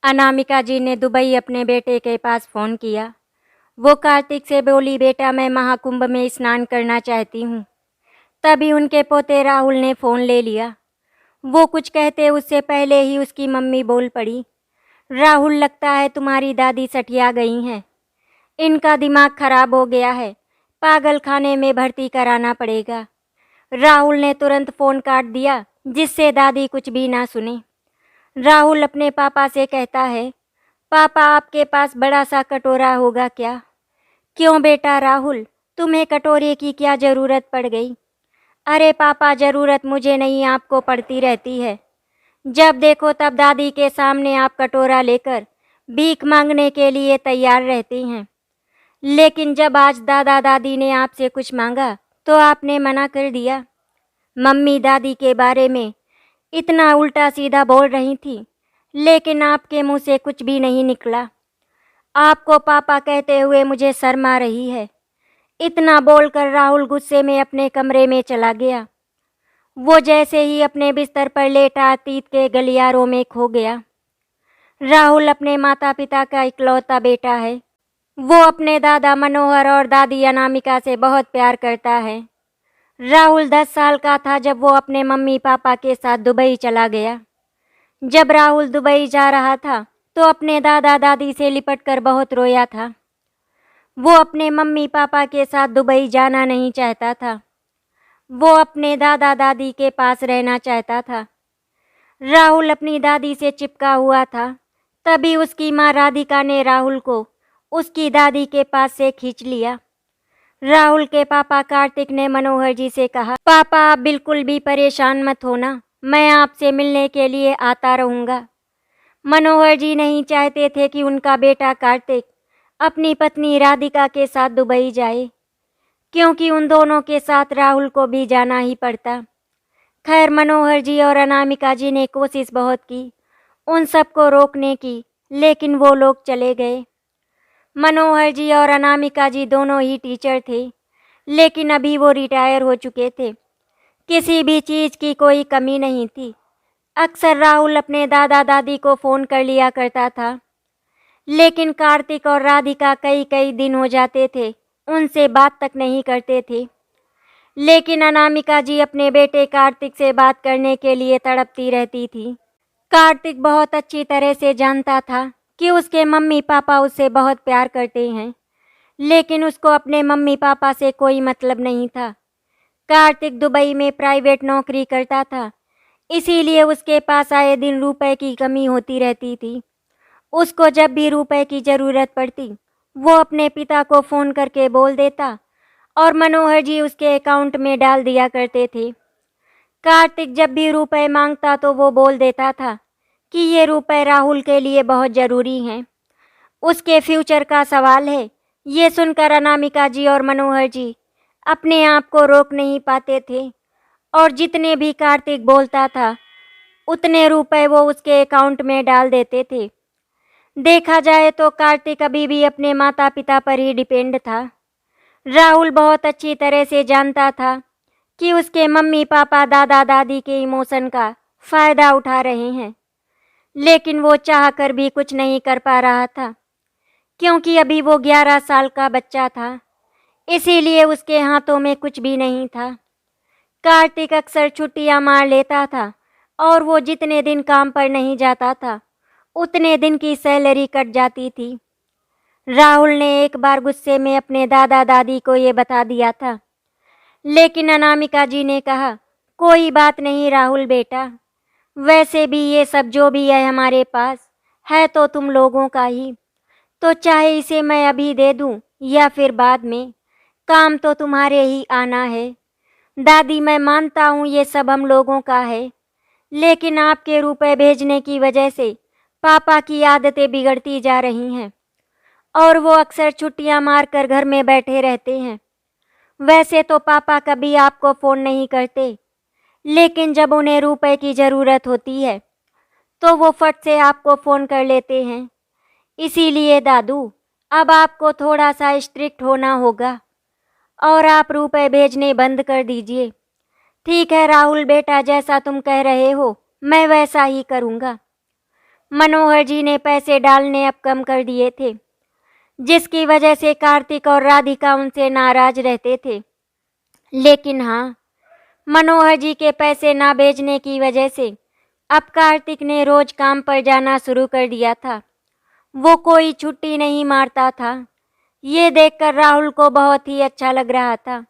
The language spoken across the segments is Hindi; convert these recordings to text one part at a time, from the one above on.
अनामिका जी ने दुबई अपने बेटे के पास फ़ोन किया। वो कार्तिक से बोली, बेटा मैं महाकुंभ में स्नान करना चाहती हूँ। तभी उनके पोते राहुल ने फ़ोन ले लिया। वो कुछ कहते उससे पहले ही उसकी मम्मी बोल पड़ी, राहुल लगता है तुम्हारी दादी सठिया गई हैं। इनका दिमाग खराब हो गया है, पागल खाने में भर्ती कराना पड़ेगा। राहुल ने तुरंत फ़ोन काट दिया जिससे दादी कुछ भी ना सुने। राहुल अपने पापा से कहता है, पापा आपके पास बड़ा सा कटोरा होगा क्या? क्यों बेटा राहुल, तुम्हें कटोरे की क्या ज़रूरत पड़ गई? अरे पापा, ज़रूरत मुझे नहीं आपको पड़ती रहती है। जब देखो तब दादी के सामने आप कटोरा लेकर भीख मांगने के लिए तैयार रहती हैं। लेकिन जब आज दादा दादी ने आपसे कुछ मांगा तो आपने मना कर दिया। मम्मी दादी के बारे में इतना उल्टा सीधा बोल रही थी, लेकिन आपके मुंह से कुछ भी नहीं निकला। आपको पापा कहते हुए मुझे शर्म आ रही है। इतना बोलकर राहुल गुस्से में अपने कमरे में चला गया। वो जैसे ही अपने बिस्तर पर लेटा अतीत के गलियारों में खो गया। राहुल अपने माता पिता का इकलौता बेटा है। वो अपने दादा मनोहर और दादी अनामिका से बहुत प्यार करता है। राहुल 10 साल का था जब वो अपने मम्मी पापा के साथ दुबई चला गया। जब राहुल दुबई जा रहा था तो अपने दादा दादी से लिपटकर बहुत रोया था। वो अपने मम्मी पापा के साथ दुबई जाना नहीं चाहता था। वो अपने दादा दादी के पास रहना चाहता था। राहुल अपनी दादी से चिपका हुआ था। तभी उसकी माँ राधिका ने राहुल को उसकी दादी के पास से खींच लिया। राहुल के पापा कार्तिक ने मनोहर जी से कहा, पापा आप बिल्कुल भी परेशान मत होना, मैं आपसे मिलने के लिए आता रहूँगा। मनोहर जी नहीं चाहते थे कि उनका बेटा कार्तिक अपनी पत्नी राधिका के साथ दुबई जाए, क्योंकि उन दोनों के साथ राहुल को भी जाना ही पड़ता। खैर मनोहर जी और अनामिका जी ने कोशिश बहुत की उन सबको रोकने की, लेकिन वो लोग चले गए। मनोहर जी और अनामिका जी दोनों ही टीचर थे, लेकिन अभी वो रिटायर हो चुके थे। किसी भी चीज़ की कोई कमी नहीं थी। अक्सर राहुल अपने दादा दादी को फ़ोन कर लिया करता था, लेकिन कार्तिक और राधिका कई कई दिन हो जाते थे उनसे बात तक नहीं करते थे। लेकिन अनामिका जी अपने बेटे कार्तिक से बात करने के लिए तड़पती रहती थी। कार्तिक बहुत अच्छी तरह से जानता था कि उसके मम्मी पापा उससे बहुत प्यार करते हैं, लेकिन उसको अपने मम्मी पापा से कोई मतलब नहीं था। कार्तिक दुबई में प्राइवेट नौकरी करता था, इसीलिए उसके पास आए दिन रुपए की कमी होती रहती थी। उसको जब भी रुपए की ज़रूरत पड़ती वो अपने पिता को फ़ोन करके बोल देता और मनोहर जी उसके अकाउंट में डाल दिया करते थे। कार्तिक जब भी रुपए मांगता तो वो बोल देता था कि ये रुपए राहुल के लिए बहुत ज़रूरी हैं, उसके फ्यूचर का सवाल है। ये सुनकर अनामिका जी और मनोहर जी अपने आप को रोक नहीं पाते थे और जितने भी कार्तिक बोलता था उतने रुपए वो उसके अकाउंट में डाल देते थे। देखा जाए तो कार्तिक अभी भी अपने माता पिता पर ही डिपेंड था। राहुल बहुत अच्छी तरह से जानता था कि उसके मम्मी पापा दादा दादी के इमोशन का फ़ायदा उठा रहे हैं, लेकिन वो चाहकर भी कुछ नहीं कर पा रहा था, क्योंकि अभी वो 11 साल का बच्चा था, इसीलिए उसके हाथों में कुछ भी नहीं था। कार्तिक अक्सर छुट्टियां मार लेता था और वो जितने दिन काम पर नहीं जाता था उतने दिन की सैलरी कट जाती थी। राहुल ने एक बार गुस्से में अपने दादा दादी को ये बता दिया था, लेकिन अनामिका जी ने कहा, कोई बात नहीं राहुल बेटा, वैसे भी ये सब जो भी है हमारे पास है तो तुम लोगों का ही, तो चाहे इसे मैं अभी दे दूं या फिर बाद में, काम तो तुम्हारे ही आना है। दादी मैं मानता हूँ ये सब हम लोगों का है, लेकिन आपके रुपए भेजने की वजह से पापा की आदतें बिगड़ती जा रही हैं और वो अक्सर छुट्टियां मारकर घर में बैठे रहते हैं। वैसे तो पापा कभी आपको फ़ोन नहीं करते, लेकिन जब उन्हें रुपए की ज़रूरत होती है तो वो फट से आपको फ़ोन कर लेते हैं। इसीलिए दादू अब आपको थोड़ा सा स्ट्रिक्ट होना होगा और आप रुपए भेजने बंद कर दीजिए। ठीक है राहुल बेटा, जैसा तुम कह रहे हो मैं वैसा ही करूँगा। मनोहर जी ने पैसे डालने अब कम कर दिए थे, जिसकी वजह से कार्तिक और राधिका उनसे नाराज रहते थे। लेकिन हाँ, मनोहर जी के पैसे ना भेजने की वजह से अब कार्तिक ने रोज काम पर जाना शुरू कर दिया था। वो कोई छुट्टी नहीं मारता था। ये देखकर राहुल को बहुत ही अच्छा लग रहा था।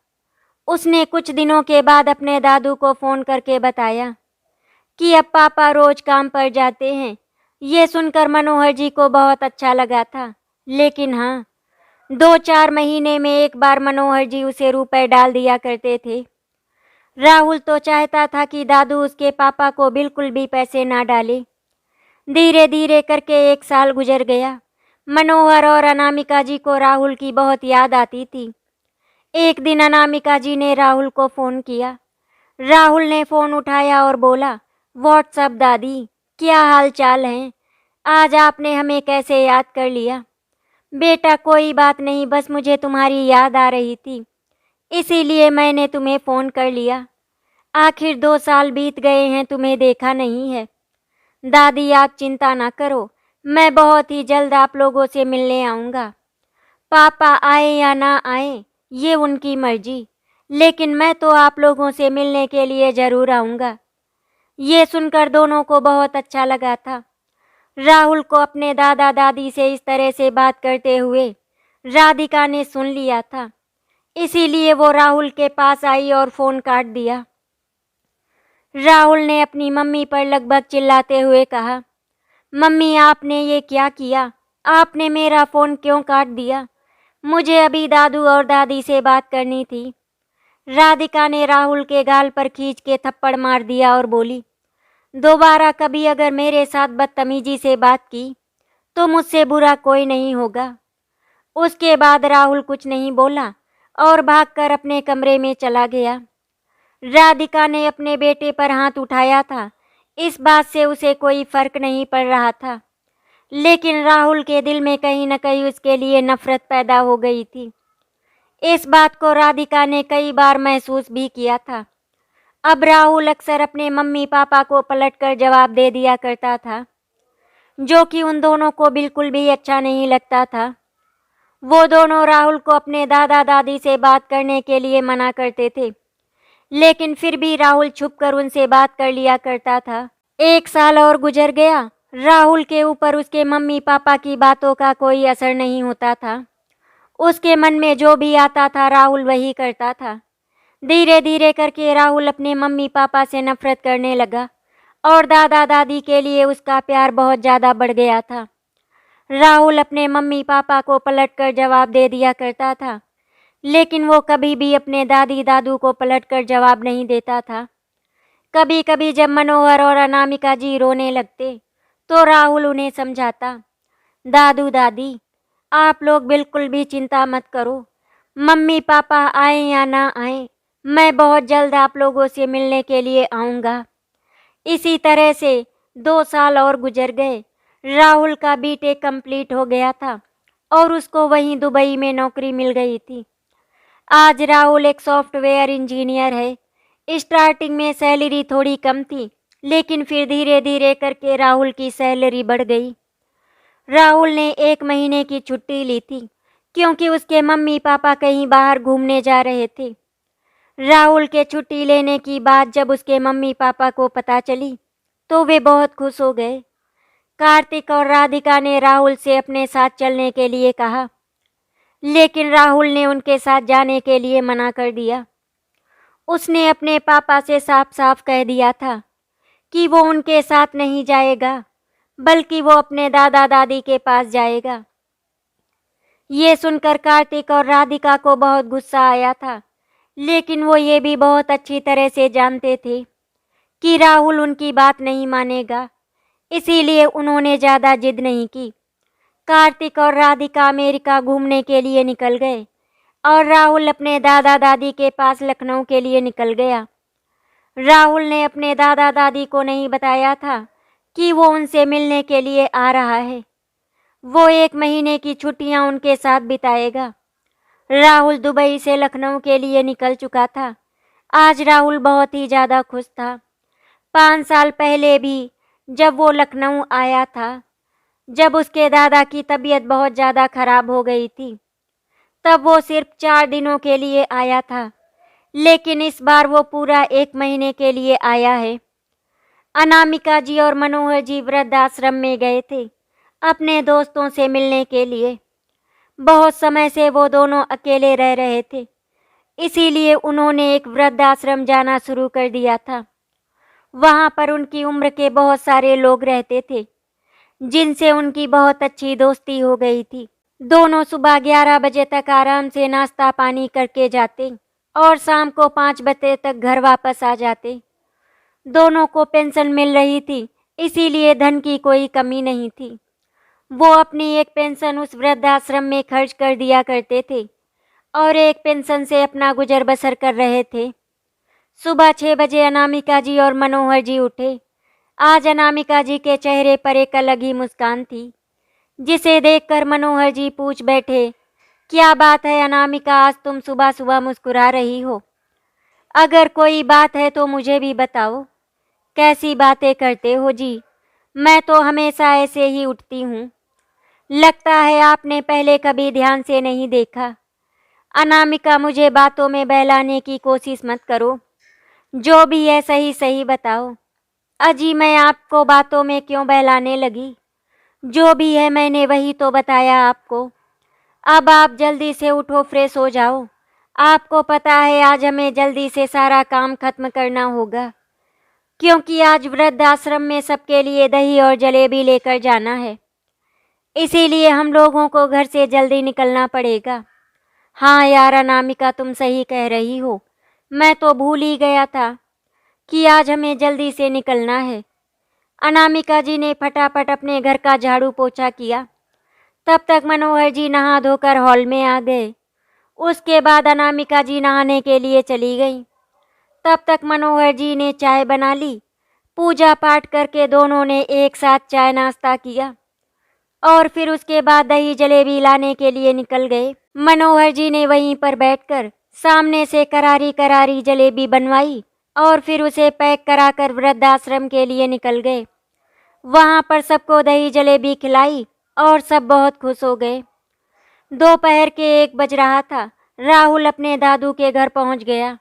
उसने कुछ दिनों के बाद अपने दादू को फ़ोन करके बताया कि अब पापा रोज काम पर जाते हैं। ये सुनकर मनोहर जी को बहुत अच्छा लगा था। लेकिन हाँ, 2-4 महीने में एक बार मनोहर जी उसे रुपए डाल दिया करते थे। राहुल तो चाहता था कि दादू उसके पापा को बिल्कुल भी पैसे ना डाले। धीरे धीरे करके 1 साल गुजर गया। मनोहर और अनामिका जी को राहुल की बहुत याद आती थी। एक दिन अनामिका जी ने राहुल को फ़ोन किया। राहुल ने फ़ोन उठाया और बोला, व्हाट्सअप दादी, क्या हाल चाल है? आज आपने हमें कैसे याद कर लिया? बेटा कोई बात नहीं, बस मुझे तुम्हारी याद आ रही थी, इसीलिए मैंने तुम्हें फ़ोन कर लिया। आखिर 2 साल बीत गए हैं, तुम्हें देखा नहीं है। दादी आप चिंता ना करो, मैं बहुत ही जल्द आप लोगों से मिलने आऊँगा। पापा आए या ना आए ये उनकी मर्जी, लेकिन मैं तो आप लोगों से मिलने के लिए ज़रूर आऊँगा। ये सुनकर दोनों को बहुत अच्छा लगा था। राहुल को अपने दादा दादी से इस तरह से बात करते हुए राधिका ने सुन लिया था, इसीलिए वो राहुल के पास आई और फ़ोन काट दिया। राहुल ने अपनी मम्मी पर लगभग चिल्लाते हुए कहा, मम्मी आपने ये क्या किया? आपने मेरा फ़ोन क्यों काट दिया? मुझे अभी दादू और दादी से बात करनी थी। राधिका ने राहुल के गाल पर खींच के थप्पड़ मार दिया और बोली, दोबारा कभी अगर मेरे साथ बदतमीजी से बात की तो मुझसे बुरा कोई नहीं होगा। उसके बाद राहुल कुछ नहीं बोला और भागकर अपने कमरे में चला गया। राधिका ने अपने बेटे पर हाथ उठाया था, इस बात से उसे कोई फर्क नहीं पड़ रहा था, लेकिन राहुल के दिल में कहीं न कहीं उसके लिए नफरत पैदा हो गई थी। इस बात को राधिका ने कई बार महसूस भी किया था। अब राहुल अक्सर अपने मम्मी पापा को पलटकर जवाब दे दिया करता था, जो कि उन दोनों को बिल्कुल भी अच्छा नहीं लगता था। वो दोनों राहुल को अपने दादा दादी से बात करने के लिए मना करते थे, लेकिन फिर भी राहुल छुपकर उनसे बात कर लिया करता था। 1 साल और गुजर गया। राहुल के ऊपर उसके मम्मी पापा की बातों का कोई असर नहीं होता था। उसके मन में जो भी आता था राहुल वही करता था। धीरे धीरे करके राहुल अपने मम्मी पापा से नफरत करने लगा और दादा दादी के लिए उसका प्यार बहुत ज़्यादा बढ़ गया था। राहुल अपने मम्मी पापा को पलटकर जवाब दे दिया करता था, लेकिन वो कभी भी अपने दादी दादू को पलटकर जवाब नहीं देता था। कभी कभी जब मनोहर और अनामिका जी रोने लगते तो राहुल उन्हें समझाता, दादू दादी आप लोग बिल्कुल भी चिंता मत करो, मम्मी पापा आए या ना आए मैं बहुत जल्द आप लोगों से मिलने के लिए आऊँगा। इसी तरह से 2 साल और गुजर गए। राहुल का बीटेक कंप्लीट हो गया था और उसको वहीं दुबई में नौकरी मिल गई थी। आज राहुल एक सॉफ्टवेयर इंजीनियर है। स्टार्टिंग में सैलरी थोड़ी कम थी, लेकिन फिर धीरे धीरे करके राहुल की सैलरी बढ़ गई। राहुल ने 1 महीने की छुट्टी ली थी, क्योंकि उसके मम्मी पापा कहीं बाहर घूमने जा रहे थे। राहुल के छुट्टी लेने की बात जब उसके मम्मी पापा को पता चली तो वे बहुत खुश हो गए। कार्तिक और राधिका ने राहुल से अपने साथ चलने के लिए कहा, लेकिन राहुल ने उनके साथ जाने के लिए मना कर दिया। उसने अपने पापा से साफ साफ कह दिया था कि वो उनके साथ नहीं जाएगा, बल्कि वो अपने दादा दादी के पास जाएगा। ये सुनकर कार्तिक और राधिका को बहुत गुस्सा आया था, लेकिन वो ये भी बहुत अच्छी तरह से जानते थे कि राहुल उनकी बात नहीं मानेगा, इसीलिए उन्होंने ज़्यादा जिद नहीं की। कार्तिक और राधिका अमेरिका घूमने के लिए निकल गए और राहुल अपने दादा दादी के पास लखनऊ के लिए निकल गया। राहुल ने अपने दादा दादी को नहीं बताया था कि वो उनसे मिलने के लिए आ रहा है। वो 1 महीने की छुट्टियां उनके साथ बिताएगा। राहुल दुबई से लखनऊ के लिए निकल चुका था। आज राहुल बहुत ही ज़्यादा खुश था। 5 साल पहले भी जब वो लखनऊ आया था, जब उसके दादा की तबीयत बहुत ज़्यादा खराब हो गई थी, तब वो सिर्फ 4 दिनों के लिए आया था, लेकिन इस बार वो पूरा 1 महीने के लिए आया है। अनामिका जी और मनोहर जी वृद्धाश्रम में गए थे अपने दोस्तों से मिलने के लिए। बहुत समय से वो दोनों अकेले रह रहे थे, इसीलिए उन्होंने एक वृद्धाश्रम जाना शुरू कर दिया था। वहाँ पर उनकी उम्र के बहुत सारे लोग रहते थे, जिनसे उनकी बहुत अच्छी दोस्ती हो गई थी। दोनों सुबह 11 बजे तक आराम से नाश्ता पानी करके जाते और शाम को 5 बजे तक घर वापस आ जाते। दोनों को पेंशन मिल रही थी, इसीलिए धन की कोई कमी नहीं थी। वो अपनी एक पेंशन उस वृद्धाश्रम में खर्च कर दिया करते थे और एक पेंशन से अपना गुजर बसर कर रहे थे। सुबह 6 बजे अनामिका जी और मनोहर जी उठे। आज अनामिका जी के चेहरे पर एक अलग ही मुस्कान थी, जिसे देखकर मनोहर जी पूछ बैठे, क्या बात है अनामिका, आज तुम सुबह सुबह मुस्कुरा रही हो? अगर कोई बात है तो मुझे भी बताओ। कैसी बातें करते हो जी, मैं तो हमेशा ऐसे ही उठती हूँ। लगता है आपने पहले कभी ध्यान से नहीं देखा। अनामिका, मुझे बातों में बहलाने की कोशिश मत करो, जो भी है सही सही बताओ। अजी, मैं आपको बातों में क्यों बहलाने लगी? जो भी है मैंने वही तो बताया आपको। अब आप जल्दी से उठो, फ्रेश हो जाओ। आपको पता है आज हमें जल्दी से सारा काम खत्म करना होगा, क्योंकि आज वृद्धाश्रम में सबके लिए दही और जलेबी लेकर जाना है। इसीलिए हम लोगों को घर से जल्दी निकलना पड़ेगा। हाँ यार अनामिका, तुम सही कह रही हो, मैं तो भूल ही गया था कि आज हमें जल्दी से निकलना है। अनामिका जी ने फटाफट अपने घर का झाड़ू पोछा किया। तब तक मनोहर जी नहा धोकर हॉल में आ गए। उसके बाद अनामिका जी नहाने के लिए चली गईं। तब तक मनोहर जी ने चाय बना ली। पूजा पाठ करके दोनों ने एक साथ चाय नाश्ता किया और फिर उसके बाद दही जलेबी लाने के लिए निकल गए। मनोहर जी ने वहीं पर बैठकर सामने से करारी करारी जलेबी बनवाई और फिर उसे पैक कराकर वृद्धाश्रम के लिए निकल गए। वहाँ पर सबको दही जलेबी खिलाई और सब बहुत खुश हो गए। दोपहर के 1 बज रहा था। राहुल अपने दादू के घर पहुँच गया।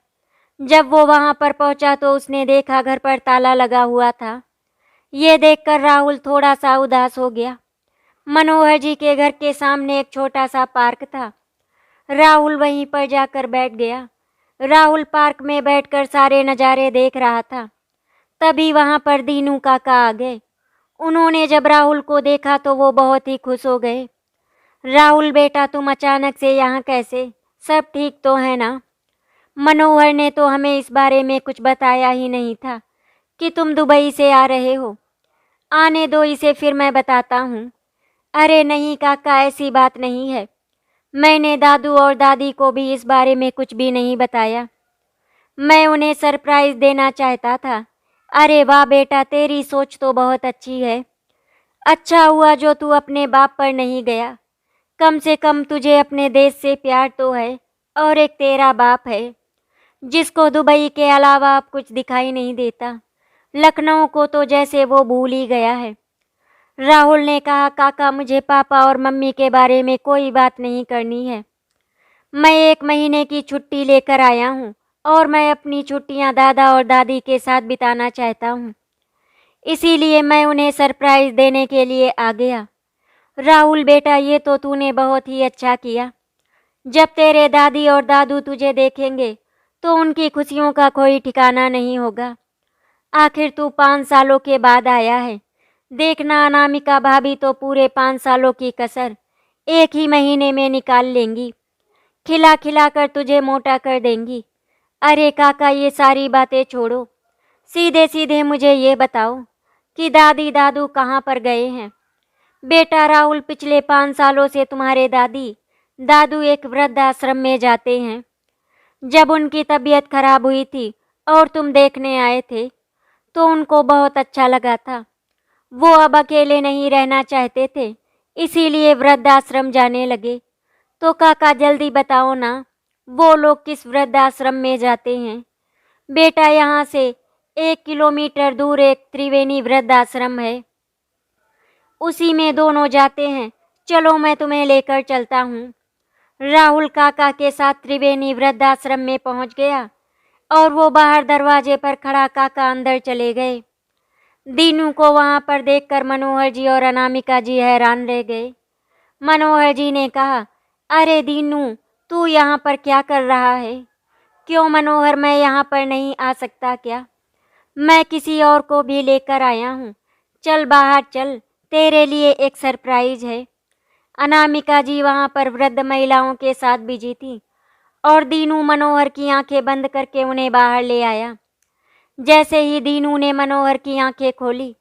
जब वो वहाँ पर पहुँचा तो उसने देखा घर पर ताला लगा हुआ था। ये देखकर राहुल थोड़ा सा उदास हो गया। मनोहर जी के घर के सामने एक छोटा सा पार्क था। राहुल वहीं पर जाकर बैठ गया। राहुल पार्क में बैठकर सारे नज़ारे देख रहा था। तभी वहाँ पर दीनू काका आ गए। उन्होंने जब राहुल को देखा तो वो बहुत ही खुश हो गए। राहुल बेटा, तुम अचानक से यहाँ कैसे? सब ठीक तो है ना? मनोहर ने तो हमें इस बारे में कुछ बताया ही नहीं था कि तुम दुबई से आ रहे हो। आने दो इसे, फिर मैं बताता हूँ। अरे नहीं काका, ऐसी बात नहीं है। मैंने दादू और दादी को भी इस बारे में कुछ भी नहीं बताया। मैं उन्हें सरप्राइज़ देना चाहता था। अरे वाह बेटा, तेरी सोच तो बहुत अच्छी है। अच्छा हुआ जो तू अपने बाप पर नहीं गया। कम से कम तुझे अपने देश से प्यार तो है और एक तेरा बाप है, जिसको दुबई के अलावा अब कुछ दिखाई नहीं देता। लखनऊ को तो जैसे वो भूल ही गया है। राहुल ने कहा, काका मुझे पापा और मम्मी के बारे में कोई बात नहीं करनी है। मैं 1 महीने की छुट्टी लेकर आया हूँ और मैं अपनी छुट्टियाँ दादा और दादी के साथ बिताना चाहता हूँ। इसीलिए मैं उन्हें सरप्राइज़ देने के लिए आ गया। राहुल बेटा, ये तो तूने बहुत ही अच्छा किया। जब तेरे दादी और दादू तुझे देखेंगे तो उनकी खुशियों का कोई ठिकाना नहीं होगा। आखिर तू 5 सालों के बाद आया है। देखना अनामिका भाभी तो पूरे 5 सालों की कसर 1 ही महीने में निकाल लेंगी। खिला खिला कर तुझे मोटा कर देंगी। अरे काका, ये सारी बातें छोड़ो, सीधे सीधे मुझे ये बताओ कि दादी दादू कहाँ पर गए हैं? बेटा राहुल, पिछले 5 सालों से तुम्हारे दादी दादू एक वृद्धाश्रम में जाते हैं। जब उनकी तबीयत खराब हुई थी और तुम देखने आए थे तो उनको बहुत अच्छा लगा था। वो अब अकेले नहीं रहना चाहते थे, इसीलिए वृद्धाश्रम जाने लगे। तो काका जल्दी बताओ ना, वो लोग किस वृद्धाश्रम में जाते हैं? बेटा यहाँ से 1 किलोमीटर दूर एक त्रिवेणी वृद्धाश्रम है, उसी में दोनों जाते हैं। चलो मैं तुम्हें लेकर चलता हूँ। राहुल काका के साथ त्रिवेणी वृद्धाश्रम में पहुँच गया और वो बाहर दरवाजे पर खड़ा काका अंदर चले गए। दीनू को वहाँ पर देखकर मनोहर जी और अनामिका जी हैरान रह गए। मनोहर जी ने कहा, अरे दीनू, तू यहाँ पर क्या कर रहा है? क्यों मनोहर, मैं यहाँ पर नहीं आ सकता क्या? मैं किसी और को भी लेकर आया हूँ। चल बाहर चल, तेरे लिए एक सरप्राइज है। अनामिका जी वहाँ पर वृद्ध महिलाओं के साथ बिजी थी और दीनू मनोहर की आंखें बंद करके उन्हें बाहर ले आया। जैसे ही दीनू ने मनोहर की आंखें खोली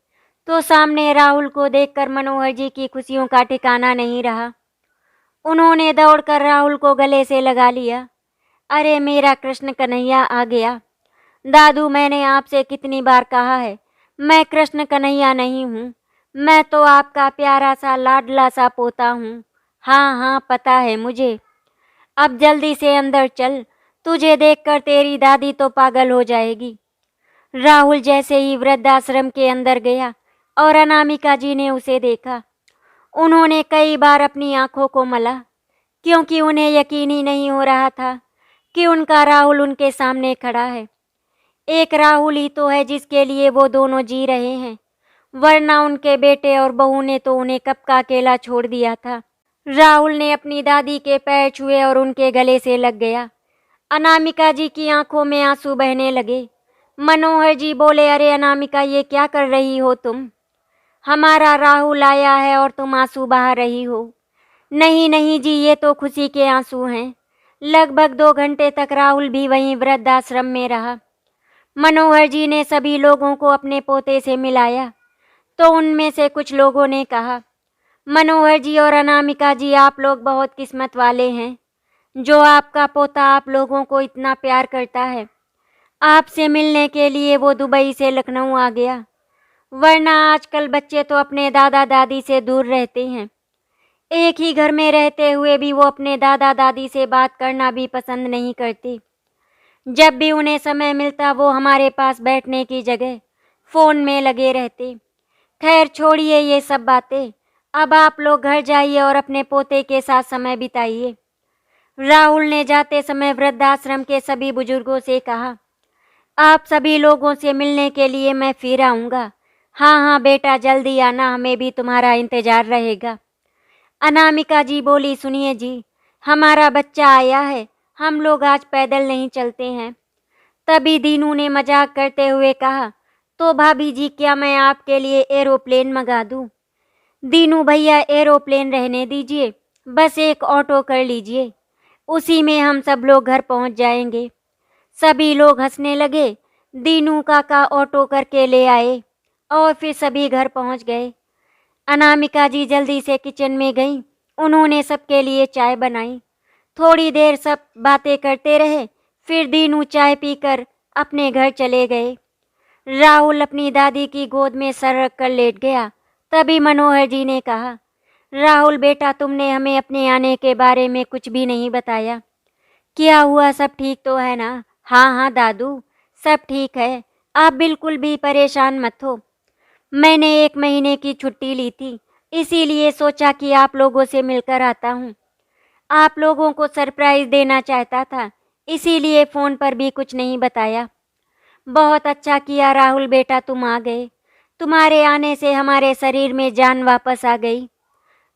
तो सामने राहुल को देखकर मनोहर जी की खुशियों का ठिकाना नहीं रहा। उन्होंने दौड़कर राहुल को गले से लगा लिया। अरे मेरा कृष्ण कन्हैया आ गया। दादू, मैंने आपसे कितनी बार कहा है, मैं कृष्ण कन्हैया नहीं हूँ, मैं तो आपका प्यारा सा लाडला सा पोता हूँ। हाँ हाँ, पता है मुझे। अब जल्दी से अंदर चल, तुझे देखकर तेरी दादी तो पागल हो जाएगी। राहुल जैसे ही वृद्धाश्रम के अंदर गया और अनामिका जी ने उसे देखा, उन्होंने कई बार अपनी आंखों को मला, क्योंकि उन्हें यकीन ही नहीं हो रहा था कि उनका राहुल उनके सामने खड़ा है। एक राहुल ही तो है जिसके लिए वो दोनों जी रहे हैं, वरना उनके बेटे और बहू ने तो उन्हें कब का अकेला छोड़ दिया था। राहुल ने अपनी दादी के पैर छुए और उनके गले से लग गया। अनामिका जी की आंखों में आंसू बहने लगे। मनोहर जी बोले, अरे अनामिका, ये क्या कर रही हो तुम? हमारा राहुल आया है और तुम आंसू बहा रही हो। नहीं नहीं जी, ये तो खुशी के आंसू हैं। लगभग 2 घंटे तक राहुल भी वहीं वृद्धाश्रम में रहा। मनोहर जी ने सभी लोगों को अपने पोते से मिलाया तो उनमें से कुछ लोगों ने कहा, मनोहर जी और अनामिका जी, आप लोग बहुत किस्मत वाले हैं जो आपका पोता आप लोगों को इतना प्यार करता है। आपसे मिलने के लिए वो दुबई से लखनऊ आ गया, वरना आजकल बच्चे तो अपने दादा दादी से दूर रहते हैं। एक ही घर में रहते हुए भी वो अपने दादा दादी से बात करना भी पसंद नहीं करते। जब भी उन्हें समय मिलता वो हमारे पास बैठने की जगह फ़ोन में लगे रहते। खैर छोड़िए ये सब बातें, अब आप लोग घर जाइए और अपने पोते के साथ समय बिताइए। राहुल ने जाते समय वृद्धाश्रम के सभी बुजुर्गों से कहा, आप सभी लोगों से मिलने के लिए मैं फिर आऊँगा। हाँ हाँ बेटा, जल्दी आना, हमें भी तुम्हारा इंतज़ार रहेगा। अनामिका जी बोली, सुनिए जी, हमारा बच्चा आया है, हम लोग आज पैदल नहीं चलते हैं। तभी दीनू ने मजाक करते हुए कहा, तो भाभी जी, क्या मैं आपके लिए एरोप्लेन मंगा दूँ? दीनू भैया, एरोप्लेन रहने दीजिए, बस एक ऑटो कर लीजिए, उसी में हम सब लोग घर पहुंच जाएंगे। सभी लोग हंसने लगे। दीनू काका ऑटो करके ले आए और फिर सभी घर पहुंच गए। अनामिका जी जल्दी से किचन में गईं। उन्होंने सबके लिए चाय बनाई। थोड़ी देर सब बातें करते रहे, फिर दीनू चाय पीकर अपने घर चले गए। राहुल अपनी दादी की गोद में सर रखकर लेट गया। तभी मनोहर जी ने कहा, राहुल बेटा, तुमने हमें अपने आने के बारे में कुछ भी नहीं बताया। क्या हुआ, सब ठीक तो है ना? हाँ हाँ दादू, सब ठीक है, आप बिल्कुल भी परेशान मत हो। मैंने 1 महीने की छुट्टी ली थी, इसीलिए सोचा कि आप लोगों से मिलकर आता हूँ। आप लोगों को सरप्राइज़ देना चाहता था, इसीलिए फ़ोन पर भी कुछ नहीं बताया। बहुत अच्छा किया राहुल बेटा, तुम आ गए। तुम्हारे आने से हमारे शरीर में जान वापस आ गई।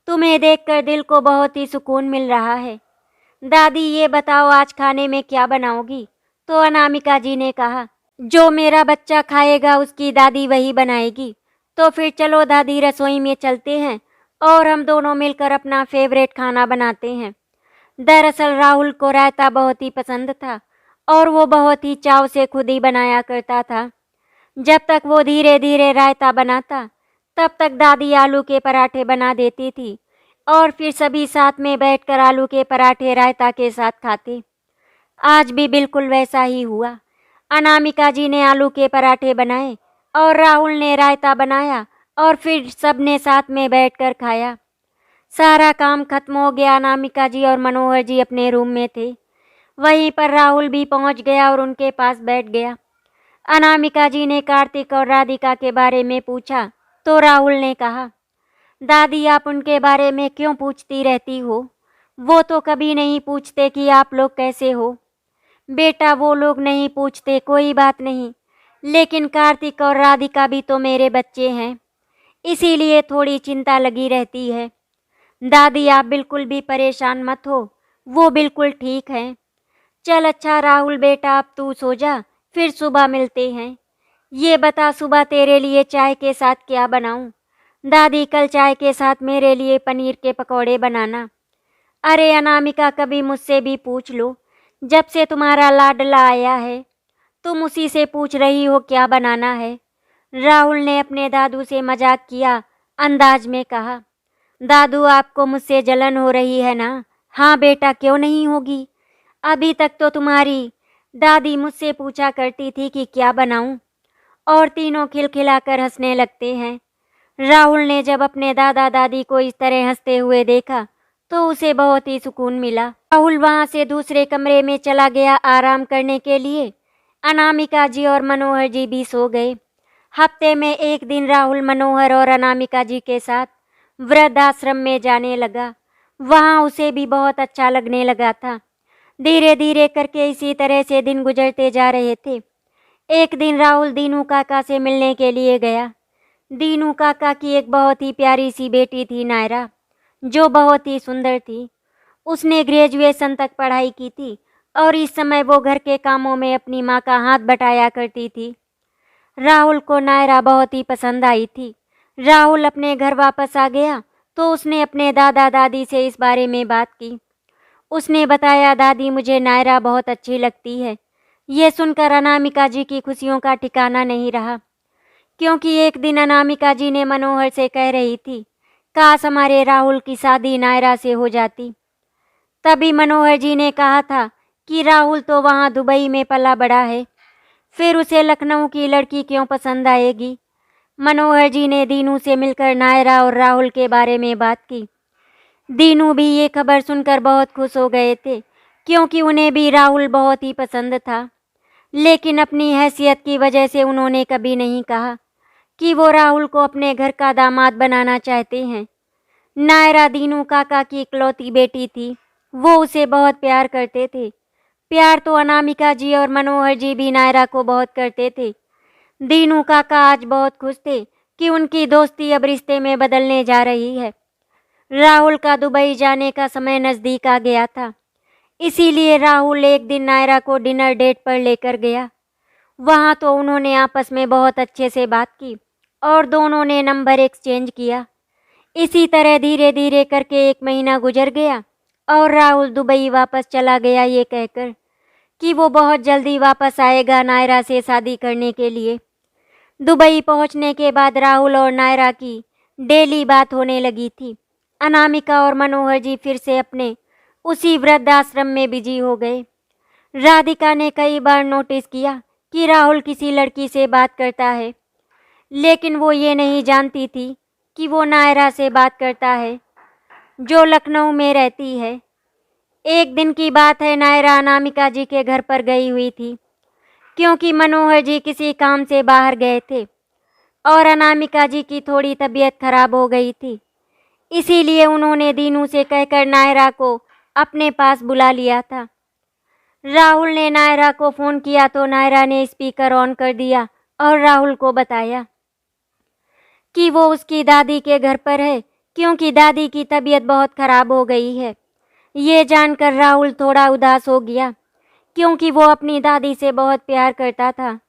तुम्हें देखकर दिल को बहुत ही सुकून मिल रहा है। दादी, ये बताओ आज खाने में क्या बनाओगी? तो अनामिका जी ने कहा, जो मेरा बच्चा खाएगा उसकी दादी वही बनाएगी। तो फिर चलो दादी, रसोई में चलते हैं और हम दोनों मिलकर अपना फेवरेट खाना बनाते हैं। दरअसल राहुल को रायता बहुत ही पसंद था और वो बहुत ही चाव से खुद ही बनाया करता था। जब तक वो धीरे धीरे रायता बनाता, तब तक दादी आलू के पराठे बना देती थी और फिर सभी साथ में बैठकर आलू के पराठे रायता के साथ खाते। आज भी बिल्कुल वैसा ही हुआ। अनामिका जी ने आलू के पराठे बनाए और राहुल ने रायता बनाया और फिर सबने साथ में बैठकर खाया। सारा काम खत्म हो गया। अनामिका जी और मनोहर जी अपने रूम में थे। वहीं पर राहुल भी पहुंच गया और उनके पास बैठ गया। अनामिका जी ने कार्तिक और राधिका के बारे में पूछा तो राहुल ने कहा, दादी आप उनके बारे में क्यों पूछती रहती हो? वो तो कभी नहीं पूछते कि आप लोग कैसे हो। बेटा वो लोग नहीं पूछते कोई बात नहीं, लेकिन कार्तिक और राधिका भी तो मेरे बच्चे हैं, इसीलिए थोड़ी चिंता लगी रहती है। दादी आप बिल्कुल भी परेशान मत हो, वो बिल्कुल ठीक हैं। चल अच्छा राहुल बेटा अब तू सो जा, फिर सुबह मिलते हैं। ये बता सुबह तेरे लिए चाय के साथ क्या बनाऊं? दादी कल चाय के साथ मेरे लिए पनीर के पकौड़े बनाना। अरे अनामिका कभी मुझसे भी पूछ लो, जब से तुम्हारा लाडला आया है तुम उसी से पूछ रही हो क्या बनाना है। राहुल ने अपने दादू से मजाक किया अंदाज में कहा, दादू आपको मुझसे जलन हो रही है ना? हाँ बेटा क्यों नहीं होगी, अभी तक तो तुम्हारी दादी मुझसे पूछा करती थी कि क्या बनाऊं, और तीनों खिलखिलाकर हंसने लगते हैं। राहुल ने जब अपने दादा दादी को इस तरह हंसते हुए देखा तो उसे बहुत ही सुकून मिला। राहुल वहां से दूसरे कमरे में चला गया आराम करने के लिए। अनामिका जी और मनोहर जी भी सो गए। हफ्ते में एक दिन राहुल मनोहर और अनामिका जी के साथ वृद्धाश्रम में जाने लगा। वहां उसे भी बहुत अच्छा लगने लगा था। धीरे धीरे करके इसी तरह से दिन गुजरते जा रहे थे। एक दिन राहुल दीनू काका से मिलने के लिए गया। दीनू काका की एक बहुत ही प्यारी सी बेटी थी नायरा, जो बहुत ही सुंदर थी। उसने ग्रेजुएशन तक पढ़ाई की थी और इस समय वो घर के कामों में अपनी माँ का हाथ बटाया करती थी। राहुल को नायरा बहुत ही पसंद आई थी। राहुल अपने घर वापस आ गया तो उसने अपने दादा दादी से इस बारे में बात की। उसने बताया, दादी मुझे नायरा बहुत अच्छी लगती है। ये सुनकर अनामिका जी की खुशियों का ठिकाना नहीं रहा, क्योंकि एक दिन अनामिका जी ने मनोहर से कह रही थी, काश हमारे राहुल की शादी नायरा से हो जाती। तभी मनोहर जी ने कहा था कि राहुल तो वहाँ दुबई में पला बड़ा है, फिर उसे लखनऊ की लड़की क्यों पसंद आएगी। मनोहर जी ने दीनू से मिलकर नायरा और राहुल के बारे में बात की। दीनू भी ये खबर सुनकर बहुत खुश हो गए थे, क्योंकि उन्हें भी राहुल बहुत ही पसंद था। लेकिन अपनी हैसियत की वजह से उन्होंने कभी नहीं कहा कि वो राहुल को अपने घर का दामाद बनाना चाहते हैं। नायरा दीनू काका की इकलौती बेटी थी, वो उसे बहुत प्यार करते थे। प्यार तो अनामिका जी और मनोहर जी भी नायरा को बहुत करते थे। दीनू काका आज बहुत खुश थे कि उनकी दोस्ती अब रिश्ते में बदलने जा रही है। राहुल का दुबई जाने का समय नज़दीक आ गया था, इसीलिए राहुल एक दिन नायरा को डिनर डेट पर लेकर गया। वहाँ तो उन्होंने आपस में बहुत अच्छे से बात की और दोनों ने नंबर एक्सचेंज किया। इसी तरह धीरे धीरे करके 1 महीना गुजर गया और राहुल दुबई वापस चला गया, ये कहकर कि वो बहुत जल्दी वापस आएगा नायरा से शादी करने के लिए। दुबई पहुंचने के बाद राहुल और नायरा की डेली बात होने लगी थी। अनामिका और मनोहर जी फिर से अपने उसी वृद्धाश्रम में बिजी हो गए। राधिका ने कई बार नोटिस किया कि राहुल किसी लड़की से बात करता है, लेकिन वो ये नहीं जानती थी कि वो नायरा से बात करता है, जो लखनऊ में रहती है। एक दिन की बात है, नायरा अनामिका जी के घर पर गई हुई थी, क्योंकि मनोहर जी किसी काम से बाहर गए थे और अनामिका जी की थोड़ी तबीयत खराब हो गई थी। इसीलिए उन्होंने दीनू से कहकर नायरा को अपने पास बुला लिया था। राहुल ने नायरा को फ़ोन किया तो नायरा ने स्पीकर ऑन कर दिया और राहुल को बताया कि वो उसकी दादी के घर पर है, क्योंकि दादी की तबीयत बहुत खराब हो गई है। ये जानकर राहुल थोड़ा उदास हो गया, क्योंकि वो अपनी दादी से बहुत प्यार करता था।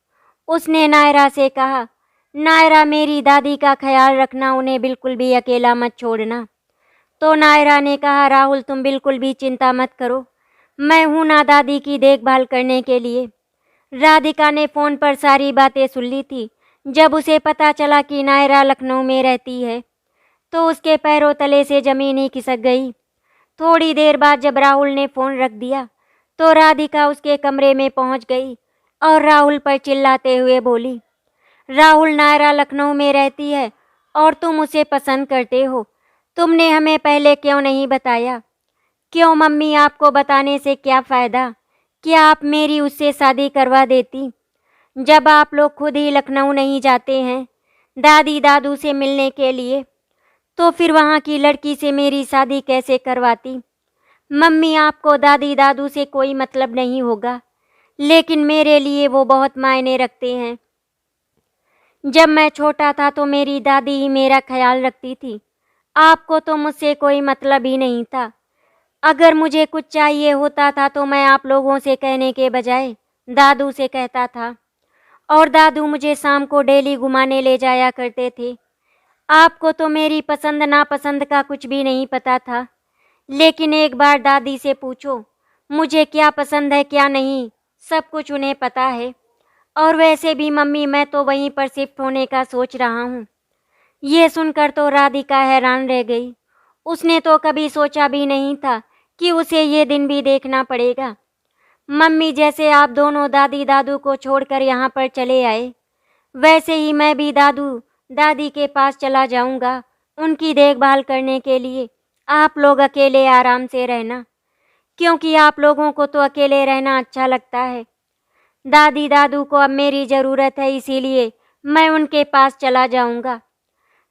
उसने नायरा से कहा, नायरा मेरी दादी का ख्याल रखना, उन्हें बिल्कुल भी अकेला मत छोड़ना। तो नायरा ने कहा, राहुल तुम बिल्कुल भी चिंता मत करो, मैं हूं ना दादी की देखभाल करने के लिए। राधिका ने फ़ोन पर सारी बातें सुन ली थी। जब उसे पता चला कि नायरा लखनऊ में रहती है तो उसके पैरों तले से ज़मीन ही खिसक गई। थोड़ी देर बाद जब राहुल ने फ़ोन रख दिया तो राधिका उसके कमरे में पहुंच गई और राहुल पर चिल्लाते हुए बोली, राहुल नायरा लखनऊ में रहती है और तुम उसे पसंद करते हो, तुमने हमें पहले क्यों नहीं बताया? क्यों मम्मी, आपको बताने से क्या फ़ायदा? क्या आप मेरी उससे शादी करवा देती? जब आप लोग खुद ही लखनऊ नहीं जाते हैं दादी दादू से मिलने के लिए, तो फिर वहाँ की लड़की से मेरी शादी कैसे करवाती? मम्मी, आपको दादी दादू से कोई मतलब नहीं होगा, लेकिन मेरे लिए वो बहुत मायने रखते हैं। जब मैं छोटा था तो मेरी दादी ही मेरा ख्याल रखती थी। आपको तो मुझसे कोई मतलब ही नहीं था। अगर मुझे कुछ चाहिए होता था तो मैं आप लोगों से कहने के बजाय दादू से कहता था, और दादू मुझे शाम को डेली घुमाने ले जाया करते थे। आपको तो मेरी पसंद नापसंद का कुछ भी नहीं पता था, लेकिन एक बार दादी से पूछो मुझे क्या पसंद है क्या नहीं, सब कुछ उन्हें पता है। और वैसे भी मम्मी, मैं तो वहीं पर शिफ्ट होने का सोच रहा हूँ। ये सुनकर तो राधिका हैरान रह गई। उसने तो कभी सोचा भी नहीं था कि उसे ये दिन भी देखना पड़ेगा। मम्मी, जैसे आप दोनों दादी दादू को छोड़कर यहाँ पर चले आए, वैसे ही मैं भी दादू दादी के पास चला जाऊँगा उनकी देखभाल करने के लिए। आप लोग अकेले आराम से रहना, क्योंकि आप लोगों को तो अकेले रहना अच्छा लगता है। दादी दादू को अब मेरी ज़रूरत है, इसीलिए मैं उनके पास चला जाऊँगा।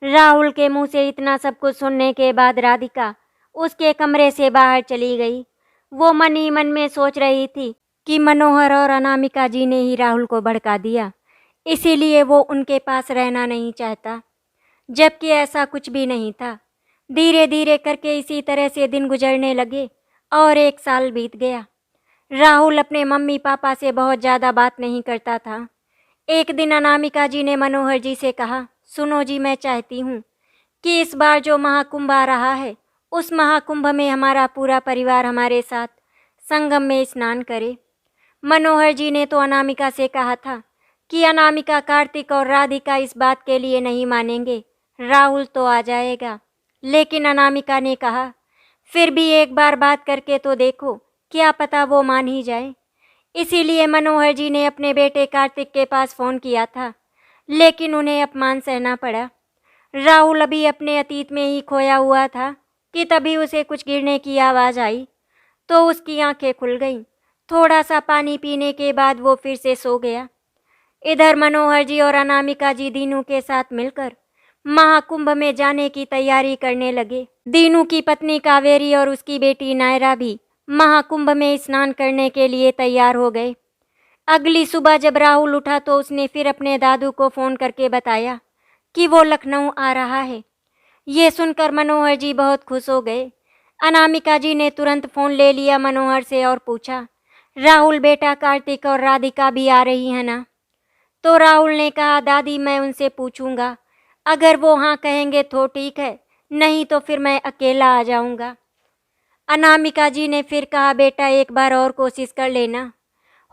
राहुल के मुंह से इतना सब कुछ सुनने के बाद राधिका उसके कमरे से बाहर चली गई। वो मन ही मन में सोच रही थी कि मनोहर और अनामिका जी ने ही राहुल को भड़का दिया, इसीलिए वो उनके पास रहना नहीं चाहता, जबकि ऐसा कुछ भी नहीं था। धीरे धीरे करके इसी तरह से दिन गुजरने लगे और 1 साल बीत गया। राहुल अपने मम्मी पापा से बहुत ज़्यादा बात नहीं करता था। एक दिन अनामिका जी ने मनोहर जी से कहा, सुनो जी, मैं चाहती हूँ कि इस बार जो महाकुंभ आ रहा है, उस महाकुंभ में हमारा पूरा परिवार हमारे साथ संगम में स्नान करे। मनोहर जी ने तो अनामिका से कहा था कि अनामिका, कार्तिक और राधिका इस बात के लिए नहीं मानेंगे, राहुल तो आ जाएगा। लेकिन अनामिका ने कहा, फिर भी एक बार बात करके तो देखो, क्या पता वो मान ही जाए। इसीलिए मनोहर जी ने अपने बेटे कार्तिक के पास फ़ोन किया था, लेकिन उन्हें अपमान सहना पड़ा। राहुल अभी अपने अतीत में ही खोया हुआ था कि तभी उसे कुछ गिरने की आवाज़ आई, तो उसकी आंखें खुल गईं। थोड़ा सा पानी पीने के बाद वो फिर से सो गया। इधर मनोहर जी और अनामिका जी दीनू के साथ मिलकर महाकुंभ में जाने की तैयारी करने लगे। दीनू की पत्नी कावेरी और उसकी बेटी नायरा भी महाकुंभ में स्नान करने के लिए तैयार हो गए। अगली सुबह जब राहुल उठा तो उसने फिर अपने दादू को फ़ोन करके बताया कि वो लखनऊ आ रहा है। ये सुनकर मनोहर जी बहुत खुश हो गए। अनामिका जी ने तुरंत फ़ोन ले लिया मनोहर से और पूछा, राहुल बेटा, कार्तिक और राधिका भी आ रही हैं ना? तो राहुल ने कहा, दादी मैं उनसे पूछूंगा, अगर वो हाँ कहेंगे तो ठीक है, नहीं तो फिर मैं अकेला आ जाऊंगा। अनामिका जी ने फिर कहा, बेटा एक बार और कोशिश कर लेना,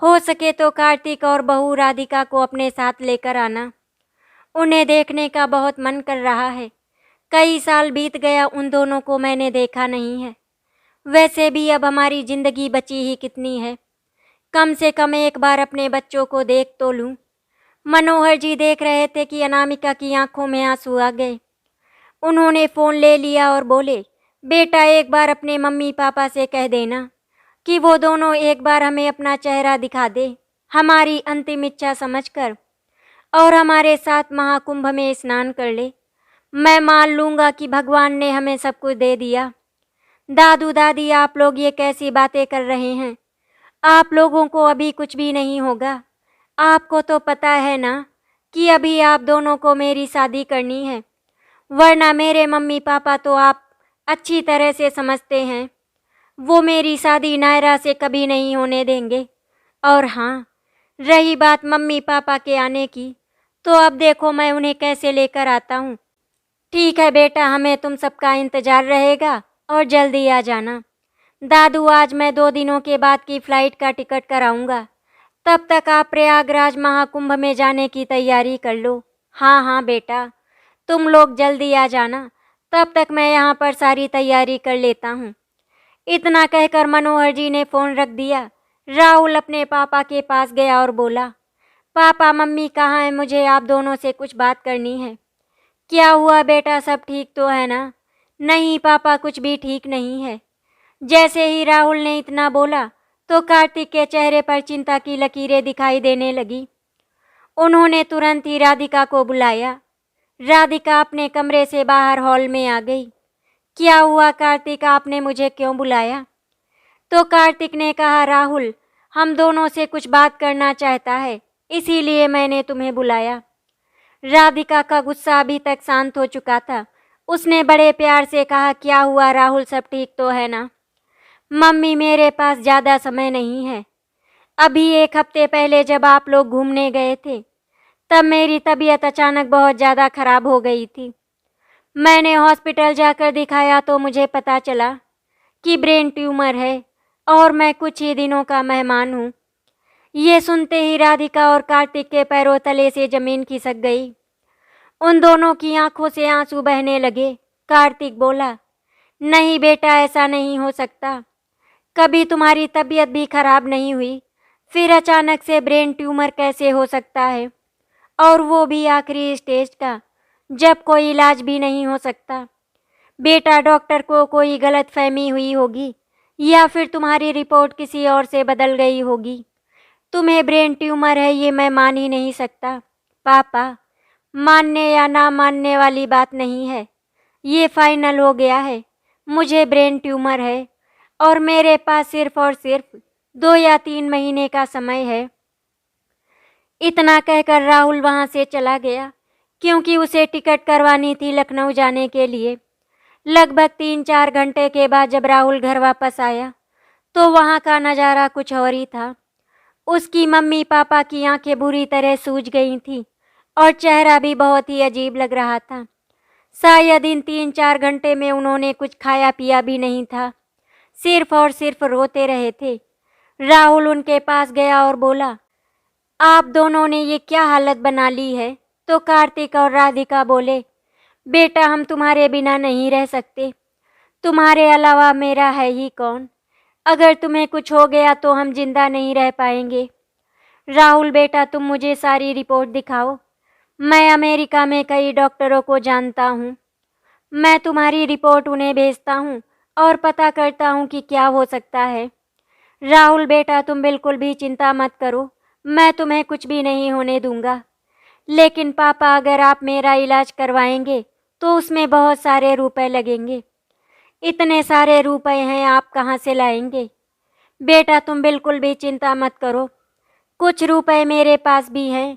हो सके तो कार्तिक और बहू राधिका को अपने साथ लेकर आना। उन्हें देखने का बहुत मन कर रहा है। कई साल बीत गया, उन दोनों को मैंने देखा नहीं है। वैसे भी अब हमारी ज़िंदगी बची ही कितनी है, कम से कम एक बार अपने बच्चों को देख तो लूँ। मनोहर जी देख रहे थे कि अनामिका की आंखों में आंसू आ गए। उन्होंने फ़ोन ले लिया और बोले, बेटा एक बार अपने मम्मी पापा से कह देना कि वो दोनों एक बार हमें अपना चेहरा दिखा दे, हमारी अंतिम इच्छा समझकर, और हमारे साथ महाकुंभ में स्नान कर ले। मैं मान लूँगा कि भगवान ने हमें सब कुछ दे दिया। दादू दादी, आप लोग ये कैसी बातें कर रहे हैं? आप लोगों को अभी कुछ भी नहीं होगा। आपको तो पता है ना कि अभी आप दोनों को मेरी शादी करनी है, वरना मेरे मम्मी पापा तो आप अच्छी तरह से समझते हैं, वो मेरी शादी नायरा से कभी नहीं होने देंगे। और हाँ, रही बात मम्मी पापा के आने की, तो अब देखो मैं उन्हें कैसे लेकर आता हूँ। ठीक है बेटा, हमें तुम सबका इंतज़ार रहेगा और जल्दी आ जाना। दादू, आज मैं 2 दिनों के बाद की फ़्लाइट का टिकट कराऊंगा, तब तक आप प्रयागराज महाकुंभ में जाने की तैयारी कर लो। हाँ हाँ बेटा, तुम लोग जल्दी आ जाना, तब तक मैं यहाँ पर सारी तैयारी कर लेता हूँ। इतना कहकर मनोहर जी ने फ़ोन रख दिया। राहुल अपने पापा के पास गया और बोला, पापा मम्मी कहाँ हैं, मुझे आप दोनों से कुछ बात करनी है। क्या हुआ बेटा, सब ठीक तो है ना? नहीं पापा, कुछ भी ठीक नहीं है। जैसे ही राहुल ने इतना बोला तो कार्तिक के चेहरे पर चिंता की लकीरें दिखाई देने लगी। उन्होंने तुरंत ही राधिका को बुलाया। राधिका अपने कमरे से बाहर हॉल में आ गई। क्या हुआ कार्तिक, आपने मुझे क्यों बुलाया? तो कार्तिक ने कहा, राहुल हम दोनों से कुछ बात करना चाहता है, इसीलिए मैंने तुम्हें बुलाया। राधिका का गुस्सा अभी तक शांत हो चुका था। उसने बड़े प्यार से कहा, क्या हुआ राहुल, सब ठीक तो है ना? मम्मी मेरे पास ज़्यादा समय नहीं है। अभी 1 हफ्ते पहले जब आप लोग घूमने गए थे तब मेरी तबीयत अचानक बहुत ज़्यादा खराब हो गई थी। मैंने हॉस्पिटल जाकर दिखाया तो मुझे पता चला कि ब्रेन ट्यूमर है और मैं कुछ ही दिनों का मेहमान हूँ। ये सुनते ही राधिका और कार्तिक के पैरों तले से ज़मीन खिसक गई। उन दोनों की आंखों से आंसू बहने लगे। कार्तिक बोला, नहीं बेटा, ऐसा नहीं हो सकता। कभी तुम्हारी तबीयत भी खराब नहीं हुई, फिर अचानक से ब्रेन ट्यूमर कैसे हो सकता है? और वो भी आखिरी स्टेज का, जब कोई इलाज भी नहीं हो सकता। बेटा, डॉक्टर को कोई गलतफहमी हुई होगी या फिर तुम्हारी रिपोर्ट किसी और से बदल गई होगी। तुम्हें ब्रेन ट्यूमर है ये मैं मान ही नहीं सकता। पापा, मानने या ना मानने वाली बात नहीं है, ये फाइनल हो गया है। मुझे ब्रेन ट्यूमर है और मेरे पास सिर्फ और सिर्फ 2 या 3 महीने का समय है। इतना कहकर राहुल वहाँ से चला गया, क्योंकि उसे टिकट करवानी थी लखनऊ जाने के लिए। लगभग 3-4 घंटे के बाद जब राहुल घर वापस आया तो वहाँ का नज़ारा कुछ और ही था। उसकी मम्मी पापा की आंखें बुरी तरह सूज गई थीं और चेहरा भी बहुत ही अजीब लग रहा था। शायद इन 3-4 घंटे में उन्होंने कुछ खाया पिया भी नहीं था, सिर्फ और सिर्फ रोते रहे थे। राहुल उनके पास गया और बोला, आप दोनों ने ये क्या हालत बना ली है? तो कार्तिक और राधिका बोले, बेटा हम तुम्हारे बिना नहीं रह सकते, तुम्हारे अलावा मेरा है ही कौन? अगर तुम्हें कुछ हो गया तो हम जिंदा नहीं रह पाएंगे। राहुल बेटा, तुम मुझे सारी रिपोर्ट दिखाओ। मैं अमेरिका में कई डॉक्टरों को जानता हूँ। मैं तुम्हारी रिपोर्ट उन्हें भेजता हूँ और पता करता हूँ कि क्या हो सकता है। राहुल बेटा, तुम बिल्कुल भी चिंता मत करो, मैं तुम्हें कुछ भी नहीं होने दूंगा। लेकिन पापा, अगर आप मेरा इलाज करवाएंगे तो उसमें बहुत सारे रुपए लगेंगे। इतने सारे रुपए हैं, आप कहाँ से लाएंगे? बेटा तुम बिल्कुल भी चिंता मत करो, कुछ रुपए मेरे पास भी हैं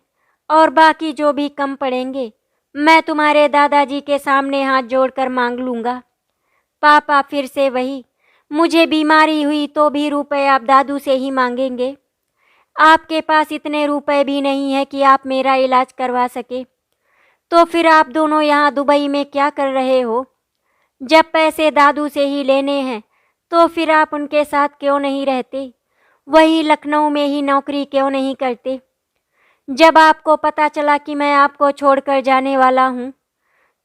और बाकी जो भी कम पड़ेंगे मैं तुम्हारे दादाजी के सामने हाथ जोड़कर मांग लूँगा। पापा फिर से वही, मुझे बीमारी हुई तो भी रुपए आप दादू से ही मांगेंगे? आपके पास इतने रुपए भी नहीं है कि आप मेरा इलाज करवा सके। तो फिर आप दोनों यहाँ दुबई में क्या कर रहे हो? जब पैसे दादू से ही लेने हैं तो फिर आप उनके साथ क्यों नहीं रहते? वही लखनऊ में ही नौकरी क्यों नहीं करते? जब आपको पता चला कि मैं आपको छोड़कर जाने वाला हूँ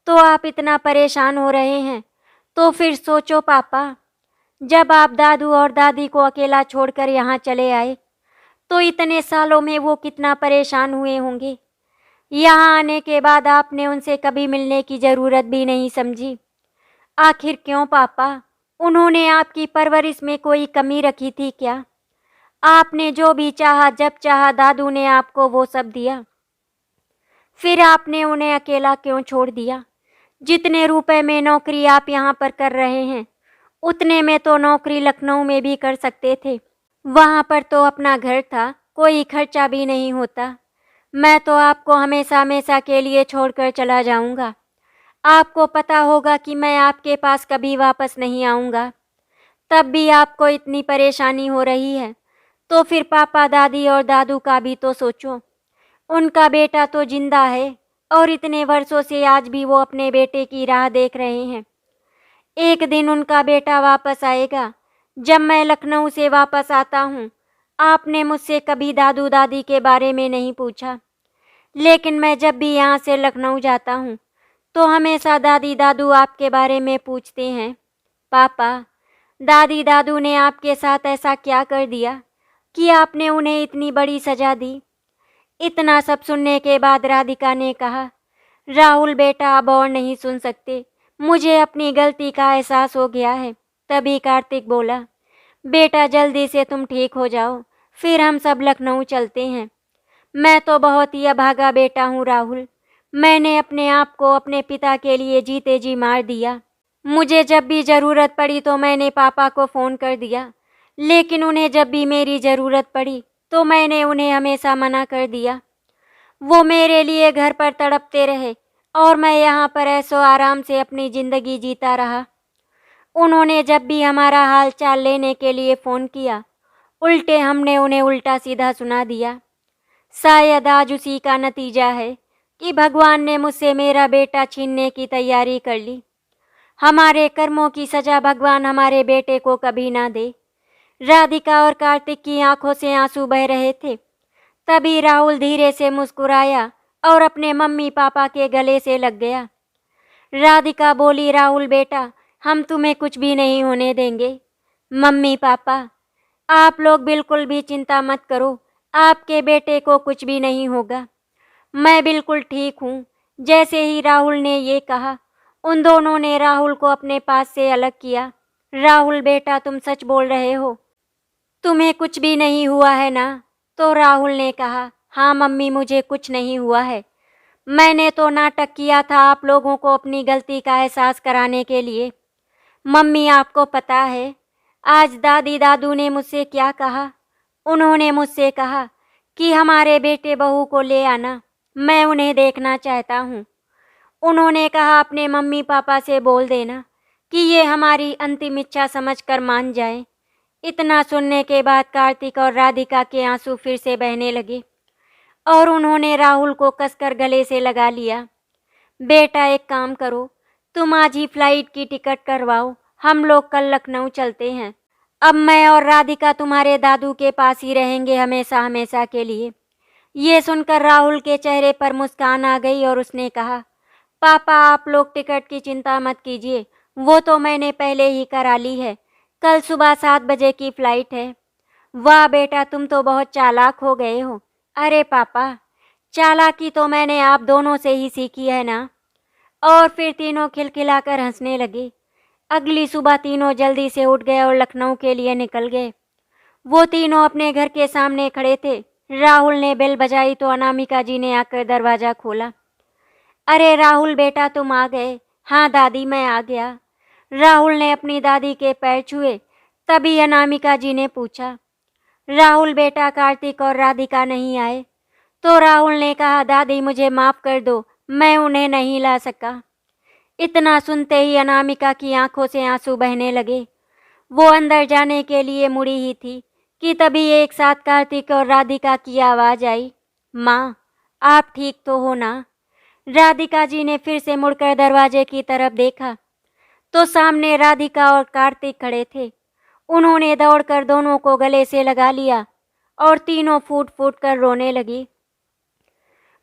तो आप इतना परेशान हो रहे हैं, तो फिर सोचो पापा, जब आप दादू और दादी को अकेला छोड़कर यहाँ चले आए तो इतने सालों में वो कितना परेशान हुए होंगे। यहाँ आने के बाद आपने उनसे कभी मिलने की ज़रूरत भी नहीं समझी। आखिर क्यों पापा? उन्होंने आपकी परवरिश में कोई कमी रखी थी क्या? आपने जो भी चाहा जब चाहा दादू ने आपको वो सब दिया, फिर आपने उन्हें अकेला क्यों छोड़ दिया? जितने रुपए में नौकरी आप यहाँ पर कर रहे हैं उतने में तो नौकरी लखनऊ में भी कर सकते थे। वहाँ पर तो अपना घर था, कोई खर्चा भी नहीं होता। मैं तो आपको हमेशा हमेशा के लिए छोड़कर चला जाऊँगा। आपको पता होगा कि मैं आपके पास कभी वापस नहीं आऊँगा। तब भी आपको इतनी परेशानी हो रही है तो फिर पापा दादी और दादू का भी तो सोचो। उनका बेटा तो जिंदा है और इतने वर्षों से आज भी वो अपने बेटे की राह देख रहे हैं। एक दिन उनका बेटा वापस आएगा। जब मैं लखनऊ से वापस आता हूँ, आपने मुझसे कभी दादू दादी के बारे में नहीं पूछा, लेकिन मैं जब भी यहाँ से लखनऊ जाता हूँ तो हमेशा दादी दादू आपके बारे में पूछते हैं। पापा, दादी दादू ने आपके साथ ऐसा क्या कर दिया कि आपने उन्हें इतनी बड़ी सज़ा दी? इतना सब सुनने के बाद राधिका ने कहा, राहुल बेटा अब और नहीं सुन सकते, मुझे अपनी गलती का एहसास हो गया है। तभी कार्तिक बोला, बेटा जल्दी से तुम ठीक हो जाओ, फिर हम सब लखनऊ चलते हैं। मैं तो बहुत ही अभागा बेटा हूँ राहुल। मैंने अपने आप को अपने पिता के लिए जीते जी मार दिया। मुझे जब भी ज़रूरत पड़ी तो मैंने पापा को फ़ोन कर दिया, लेकिन उन्हें जब भी मेरी ज़रूरत पड़ी तो मैंने उन्हें हमेशा मना कर दिया। वो मेरे लिए घर पर तड़पते रहे और मैं यहाँ पर ऐशो आराम से अपनी ज़िंदगी जीता रहा। उन्होंने जब भी हमारा हाल चाल लेने के लिए फ़ोन किया, उल्टे हमने उन्हें उल्टा सीधा सुना दिया। शायद आज उसी का नतीजा है कि भगवान ने मुझसे मेरा बेटा छीनने की तैयारी कर ली। हमारे कर्मों की सज़ा भगवान हमारे बेटे को कभी ना दे। राधिका और कार्तिक की आंखों से आंसू बह रहे थे। तभी राहुल धीरे से मुस्कुराया और अपने मम्मी पापा के गले से लग गया। राधिका बोली, राहुल बेटा, हम तुम्हें कुछ भी नहीं होने देंगे। मम्मी पापा, आप लोग बिल्कुल भी चिंता मत करो, आपके बेटे को कुछ भी नहीं होगा। मैं बिल्कुल ठीक हूँ। जैसे ही राहुल ने ये कहा, उन दोनों ने राहुल को अपने पास से अलग किया। राहुल बेटा, तुम सच बोल रहे हो? तुम्हें कुछ भी नहीं हुआ है ना? तो राहुल ने कहा, हाँ मम्मी, मुझे कुछ नहीं हुआ है। मैंने तो नाटक किया था आप लोगों को अपनी गलती का एहसास कराने के लिए। मम्मी, आपको पता है आज दादी दादू ने मुझसे क्या कहा? उन्होंने मुझसे कहा कि हमारे बेटे बहू को ले आना, मैं उन्हें देखना चाहता हूँ। उन्होंने कहा अपने मम्मी पापा से बोल देना कि ये हमारी अंतिम इच्छा समझकर मान जाएं। इतना सुनने के बाद कार्तिक और राधिका के आंसू फिर से बहने लगे और उन्होंने राहुल को कसकर गले से लगा लिया। बेटा, एक काम करो, तुम आज ही फ्लाइट की टिकट करवाओ, हम लोग कल लखनऊ चलते हैं। अब मैं और राधिका तुम्हारे दादू के पास ही रहेंगे हमेशा हमेशा के लिए। ये सुनकर राहुल के चेहरे पर मुस्कान आ गई और उसने कहा, पापा, आप लोग टिकट की चिंता मत कीजिए, वो तो मैंने पहले ही करा ली है। कल सुबह 7 बजे की फ़्लाइट है। वाह बेटा, तुम तो बहुत चालाक हो गए हो। अरे पापा, चालाकी तो मैंने आप दोनों से ही सीखी है ना। और फिर तीनों खिलखिलाकर हंसने लगे। अगली सुबह तीनों जल्दी से उठ गए और लखनऊ के लिए निकल गए। वो तीनों अपने घर के सामने खड़े थे। राहुल ने बेल बजाई तो अनामिका जी ने आकर दरवाज़ा खोला। अरे राहुल बेटा, तुम आ गए? हाँ दादी, मैं आ गया। राहुल ने अपनी दादी के पैर छुए। तभी अनामिका जी ने पूछा, राहुल बेटा, कार्तिक और राधिका नहीं आए? तो राहुल ने कहा, दादी मुझे माफ़ कर दो, मैं उन्हें नहीं ला सका। इतना सुनते ही अनामिका की आंखों से आंसू बहने लगे। वो अंदर जाने के लिए मुड़ी ही थी कि तभी एक साथ कार्तिक और राधिका की आवाज़ आई, माँ, आप ठीक तो हो ना? राधिका जी ने फिर से मुड़कर दरवाजे की तरफ देखा तो सामने राधिका और कार्तिक खड़े थे। उन्होंने दौड़कर दोनों को गले से लगा लिया और तीनों फूट फूट कर रोने लगी।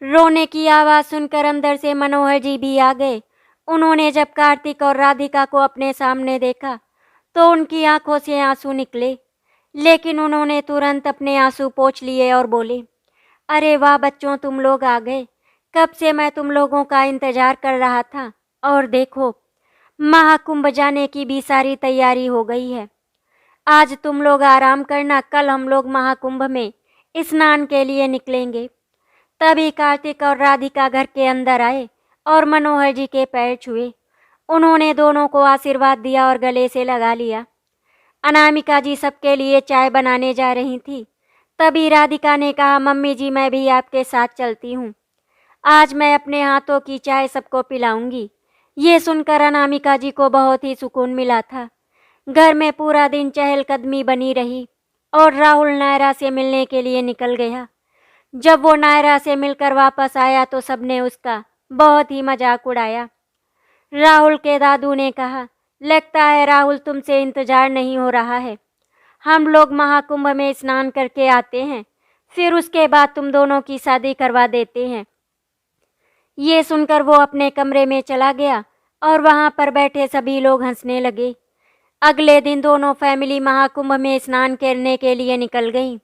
रोने की आवाज़ सुनकर अंदर से मनोहर जी भी आ गए। उन्होंने जब कार्तिक और राधिका को अपने सामने देखा तो उनकी आंखों से आंसू निकले, लेकिन उन्होंने तुरंत अपने आंसू पोंछ लिए और बोले, अरे वाह बच्चों, तुम लोग आ गए। कब से मैं तुम लोगों का इंतज़ार कर रहा था और देखो, महाकुंभ जाने की भी सारी तैयारी हो गई है। आज तुम लोग आराम करना, कल हम लोग महाकुंभ में स्नान के लिए निकलेंगे। तभी कार्तिक और राधिका घर के अंदर आए और मनोहर जी के पैर छुए। उन्होंने दोनों को आशीर्वाद दिया और गले से लगा लिया। अनामिका जी सबके लिए चाय बनाने जा रही थी। तभी राधिका ने कहा, मम्मी जी, मैं भी आपके साथ चलती हूँ। आज मैं अपने हाथों की चाय सबको पिलाऊंगी। ये सुनकर अनामिका जी को बहुत ही सुकून मिला था। घर में पूरा दिन चहलकदमी बनी रही और राहुल नायरा से मिलने के लिए निकल गया। जब वो नायरा से मिलकर वापस आया तो सबने उसका बहुत ही मजाक उड़ाया। राहुल के दादू ने कहा, लगता है राहुल तुमसे इंतजार नहीं हो रहा है। हम लोग महाकुंभ में स्नान करके आते हैं, फिर उसके बाद तुम दोनों की शादी करवा देते हैं। ये सुनकर वो अपने कमरे में चला गया और वहाँ पर बैठे सभी लोग हंसने लगे। अगले दिन दोनों फैमिली महाकुंभ में स्नान करने के लिए निकल गई।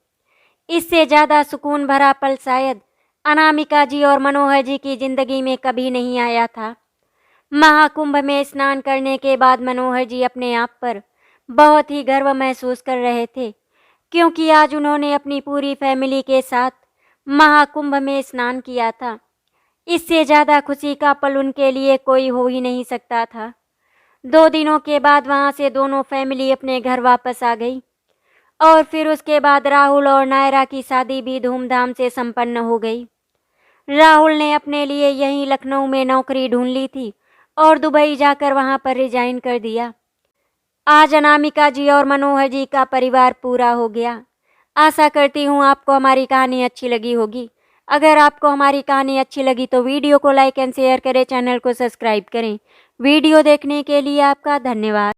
इससे ज़्यादा सुकून भरा पल शायद अनामिका जी और मनोहर जी की ज़िंदगी में कभी नहीं आया था। महाकुंभ में स्नान करने के बाद मनोहर जी अपने आप पर बहुत ही गर्व महसूस कर रहे थे, क्योंकि आज उन्होंने अपनी पूरी फैमिली के साथ महाकुंभ में स्नान किया था। इससे ज़्यादा खुशी का पल उनके लिए कोई हो ही नहीं सकता था। 2 दिनों के बाद वहाँ से दोनों फैमिली अपने घर वापस आ गई और फिर उसके बाद राहुल और नायरा की शादी भी धूमधाम से संपन्न हो गई। राहुल ने अपने लिए यहीं लखनऊ में नौकरी ढूंढ ली थी और दुबई जाकर वहाँ पर रिजाइन कर दिया। आज अनामिका जी और मनोहर जी का परिवार पूरा हो गया। आशा करती हूँ आपको हमारी कहानी अच्छी लगी होगी। अगर आपको हमारी कहानी अच्छी लगी तो वीडियो को लाइक एंड शेयर करें, चैनल को सब्सक्राइब करें। वीडियो देखने के लिए आपका धन्यवाद।